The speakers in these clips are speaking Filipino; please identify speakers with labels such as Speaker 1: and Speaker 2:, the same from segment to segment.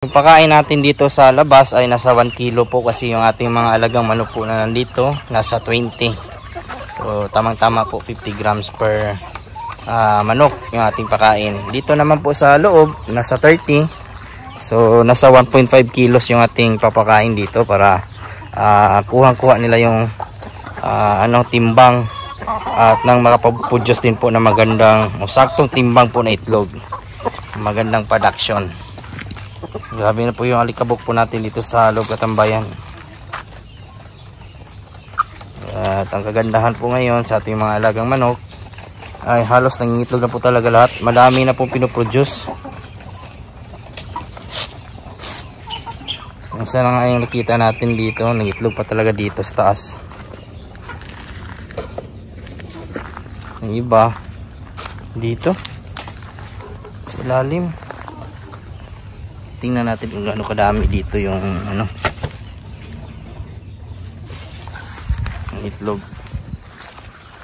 Speaker 1: Yung pakain natin dito sa labas ay nasa 1 kilo po kasi yung ating mga alagang manok po na nandito nasa 20. So tamang-tama po 50 grams per manok yung ating pakain. Dito naman po sa loob nasa 30. So nasa 1.5 kilos yung ating papakain dito para kuhang-kuha nila yung timbang at nang makapapudyos din po na magandang saktong timbang po na itlog. Magandang production. Grabe na po yung alikabok po natin dito sa loob katambayan. At ang kagandahan po ngayon sa ating mga alagang manok ay halos nangingitlog na po talaga lahat. Madami na pong pinoproduce. Isa na nga yung nakita natin dito, nangitlog pa talaga dito sa taas. Yung iba dito sa lalim. Tingnan natin kung gaano kadami dito yung ang itlog.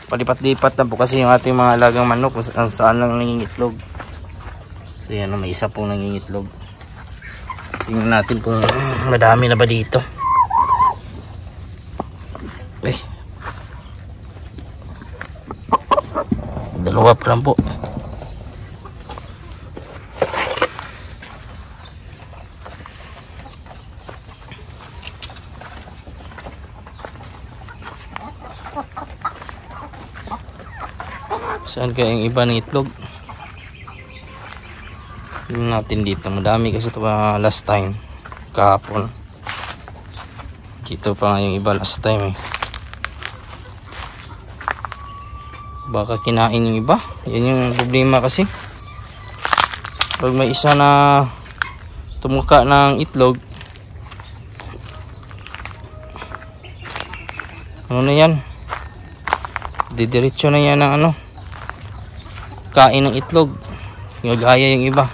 Speaker 1: Palipat-lipat na po kasi yung ating mga alagang manok kung saan lang nangingitlog. So yan, may isa pong nangingitlog. Tingnan natin kung madami na ba dito. Ay, dalawa pa lang po. Saan kaya yung iba ng itlog? Tingnan natin dito. Madami kasi ito pa last time. Kahapon. Dito pa nga yung iba last time eh. Baka kinain yung iba. Yan yung problema kasi. Pag may isa na tumuka ng itlog, ano na yan? Didiretso na yan ng kain ng itlog. Gagaya yung iba.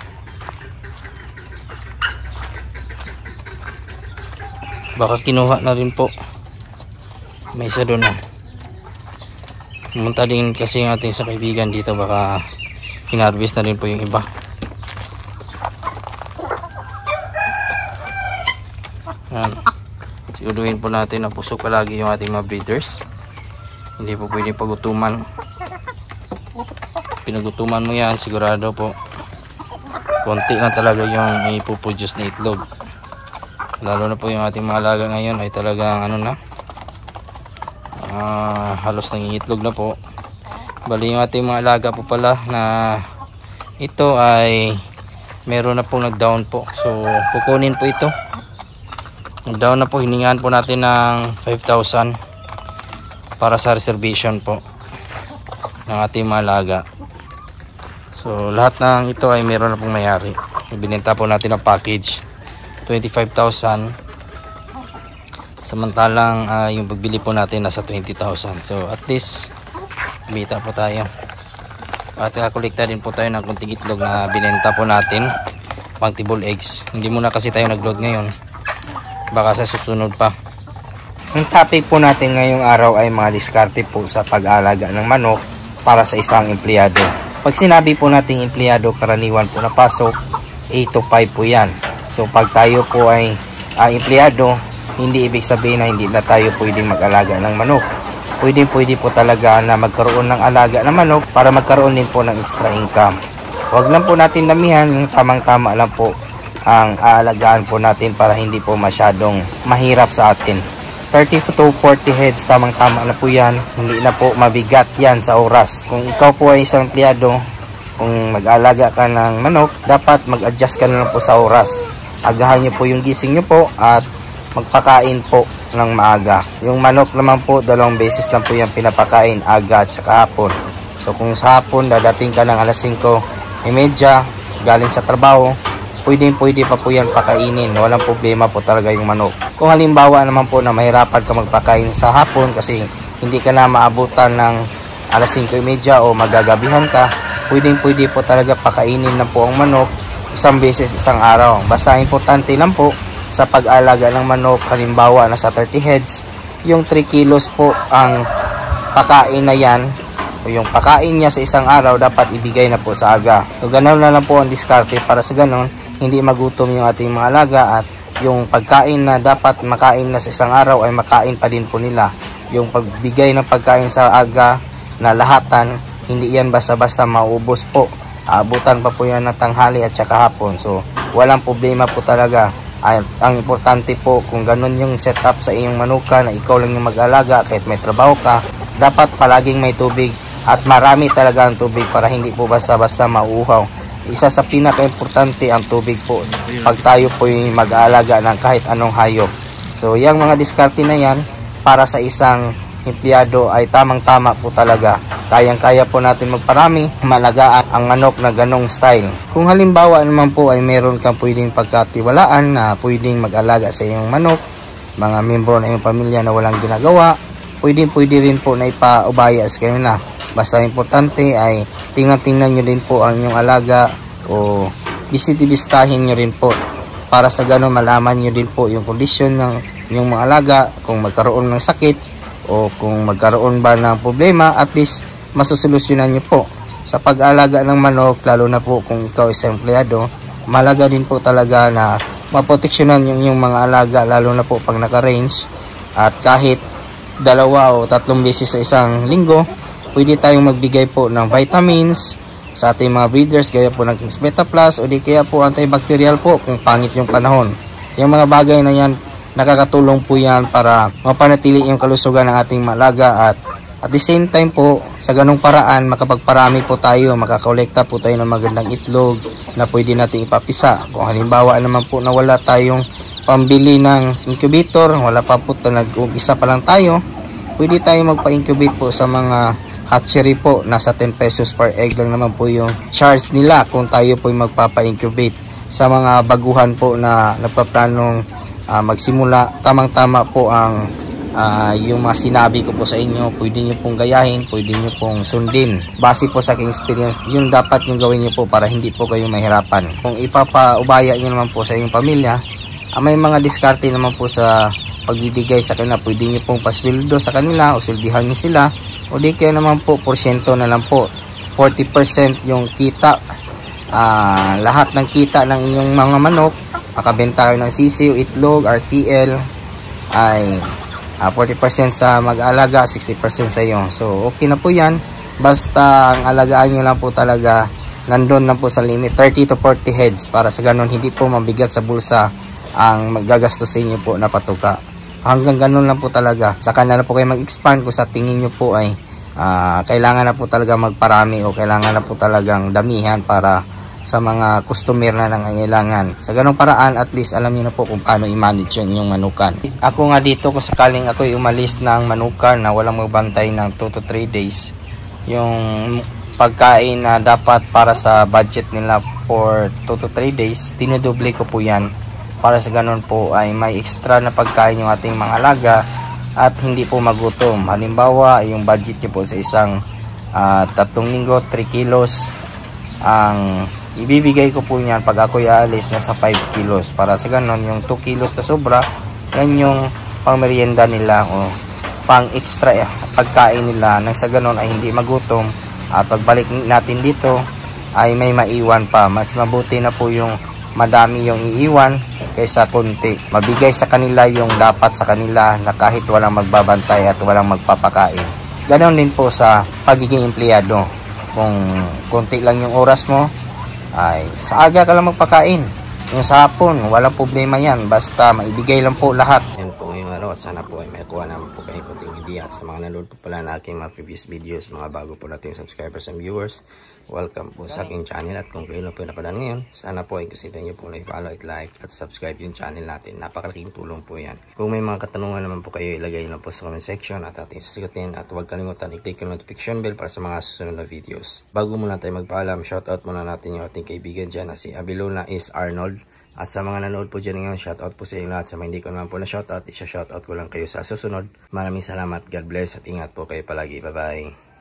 Speaker 1: Baka kinuha na rin po. May isa doon na. Pumunta din kasi yung ating sa kaibigan dito. Baka hinarvest na rin po yung iba. Yan. Siguruhin po natin na pusok palagi yung ating mga breeders. Hindi po pwedeng pagutuman. Pinagutuman mo yan, sigurado po konti lang talaga yung ipuproduce na itlog. Lalo na po yung ating mga alaga ngayon ay talagang halos nangingitlog na po. Bali yung ating mga alaga po pala na ito ay meron na pong nag-down po. So kukunin po ito. Nag-down na po, hiningaan po natin ng 5,000 para sa reservation po ng ating mga alaga. So lahat ng ito ay meron na pong mayari. Ibinenta po natin ang package 25,000. Samantalang yung pagbili po natin nasa 20,000. So at least kumita po tayo. At kakolekta din po tayo ng kunting itlog na binenta po natin pang table eggs. Hindi muna kasi tayo nag-load ngayon. Baka sa susunod pa.
Speaker 2: Ang topic po natin ngayong araw ay mga diskarte po sa pag-aalaga ng manok para sa isang empleyado. Pag sinabi po nating empleyado, karaniwan po na pasok 8 to 5 po yan. So pag tayo po ay empleyado, hindi ibig sabihin na hindi na tayo pwedeng mag-alaga ng manok. Pwede po talaga na magkaroon ng alaga ng manok para magkaroon din po ng extra income. Huwag lang po natin damihan, yung tamang-tama lang po ang aalagaan po natin para hindi po masyadong mahirap sa atin. 30 to 40 heads, tamang-tama na po yan. Hindi na po mabigat yan sa oras. Kung ikaw po ay isang empleyado, kung mag-alaga ka ng manok, dapat mag-adjust ka na lang po sa oras. Agahan nyo po yung gising nyo po at magpakain po ng maaga. Yung manok naman po, 2 beses lang po yan pinapakain, aga at saka hapon. So kung sa hapon, dadating ka ng alas 5:30, galing sa trabaho, pwede pa po yan pakainin. Walang problema po talaga yung manok. Kung halimbawa naman po na mahirapan ka magpakain sa hapon kasi hindi ka na maabutan ng alas 5:30 o magagabihan ka, pwede po talaga pakainin na po ang manok 1 beses isang araw. Basta importante lang po sa pag-alaga ng manok, halimbawa nasa 30 heads, yung 3 kilos po ang pakain na yan o yung pakain niya sa isang araw dapat ibigay na po sa aga. So ganoon na lang po ang diskarte para sa ganon hindi magutom yung ating mga alaga, at yung pagkain na dapat makain na sa isang araw ay makain pa din po nila. Yung pagbigay ng pagkain sa aga na lahatan, hindi yan basta-basta maubos po. Aabutan pa po yan ng tanghali at saka hapon. So walang problema po talaga. Ang importante po, kung ganun yung setup sa inyong manukan na ikaw lang yung mag-alaga kahit may trabaho ka, dapat palaging may tubig at marami talaga ang tubig para hindi po basta-basta mauuhaw. Isa sa pinaka-importante ang tubig po pag tayo po yung mag-aalaga ng kahit anong hayop. So yung mga diskarte na yan para sa isang empleyado ay tamang-tama po talaga. Kayang-kaya po natin magparami, malagaan ang manok na ganong style. Kung halimbawa naman po ay meron kang pwedeng pagkatiwalaan na pwedeng mag-alaga sa iyong manok, mga membro na iyong pamilya na walang ginagawa, pwede rin po na ipaubaya sa kanila. Basta importante ay tingnan nyo din po ang inyong alaga o bisitahin nyo rin po para sa ganon malaman nyo din po yung kondisyon ng inyong mga alaga, kung magkaroon ng sakit o kung magkaroon ba ng problema, at least masusolusyonan nyo po. Sa pag-alaga ng manok, lalo na po kung ikaw isang empleyado, malaga din po talaga na maproteksyonan yung mga alaga, lalo na po pag naka-range. At kahit 2 o 3 beses sa isang linggo, pwede tayong magbigay po ng vitamins sa ating mga breeders, gaya po ng King's Beta Plus o di kaya po antibacterial po kung pangit yung panahon. Yung mga bagay na yan, nakakatulong po yan para mapanatili yung kalusugan ng ating malaga, at the same time po, sa ganong paraan, makapagparami po tayo, makakolekta po tayo ng magandang itlog na pwede natin ipapisa. Kung halimbawa naman po na wala tayong pambili ng incubator, wala pa po, nag-umpisa pa lang tayo, pwede tayo magpa-incubate po sa mga hatchery po. Nasa 10 pesos per egg lang naman po yung charge nila kung tayo po magpapa-incubate. Sa mga baguhan po na nagpaplanong magsimula, tamang-tama po ang yung mga sinabi ko po sa inyo. Pwede nyo pong gayahin, pwede nyo pong sundin. Base po sa aking experience, yung dapat yung gawin nyo po para hindi po kayo mahirapan. Kung ipapaubaya nyo naman po sa inyong pamilya, may mga diskarte naman po sa pagbibigay sa kanila. Pwede nyo pong pasweldo sa kanila o sweldihan nyo sila, o di kaya naman po porsyento na lang po. 40% yung kita, lahat ng kita ng inyong mga manok, makabenta kayo ng sisiw, itlog, RTL, ay 40% sa mag-alaga, 60% sa iyo. So okay na po yan, basta ang alagaan nyo lang po talaga nandun lang po sa limit 30 to 40 heads, para sa ganun hindi po mabigat sa bulsa ang magagastos sa inyo po na patuka. Hanggang ganun lang po talaga, saka na po kayo mag-expand kung sa tingin nyo po ay kailangan na po talaga magparami o kailangan na po talagang damihan para sa mga customer na nangangailangan. Sa ganong paraan, at least alam niyo na po kung paano i-manage yung manukan. Ako nga dito, kung sakaling ako umalis ng manukan na walang magbantay ng 2 to 3 days, yung pagkain na dapat para sa budget nila for 2 to 3 days, dinudoble ko po yan. Para sa ganon po ay may extra na pagkain yung ating mga alaga at hindi po magutom. Halimbawa, yung budget nyo po sa isang 3 linggo, 3 kilos, ang ibibigay ko po niyan pag ako aalis nasa 5 kilos. Para sa ganon, yung 2 kilos na sobra, yan yung pang merienda nila o pang extra pagkain nila, nang sa ganon ay hindi magutom. At pagbalik natin dito ay may maiwan pa. Mas mabuti na po yung madami yung iiwan kaysa konti. Mabigay sa kanila yung dapat sa kanila na kahit walang magbabantay at walang magpapakain. Ganon din po sa pagiging empleyado. Kung konti lang yung oras mo, ay sa aga ka lang magpakain. Yung sa hapon, walang problema yan. Basta maibigay lang po lahat. Yan po ngayong araw at sana po ay may kuha naman po kayo konting idea. At sa mga nanood po pala na aking mga previous videos, mga bago po nating subscribers and viewers, welcome po sa aking channel. At kung kayo na po napadaan ngayon, sana po ay consider nyo po na i-follow at like at subscribe yung channel natin. Napakalaking tulong po yan. Kung may mga katanungan naman po kayo, ilagay lang po sa comment section at ating sasagutin. At huwag kalimutan i-click yung notification bell para sa mga susunod na videos. Bago muna tayo magpaalam, shoutout muna natin yung ating kaibigan dyan na si Abelona is Arnold. At sa mga nanood po dyan ngayon, shoutout po sa inyo lahat. Sa mga hindi ko naman po na shoutout, isa-shoutout ko lang kayo sa susunod. Maraming salamat, God bless at ingat po kayo palagi. Bye bye.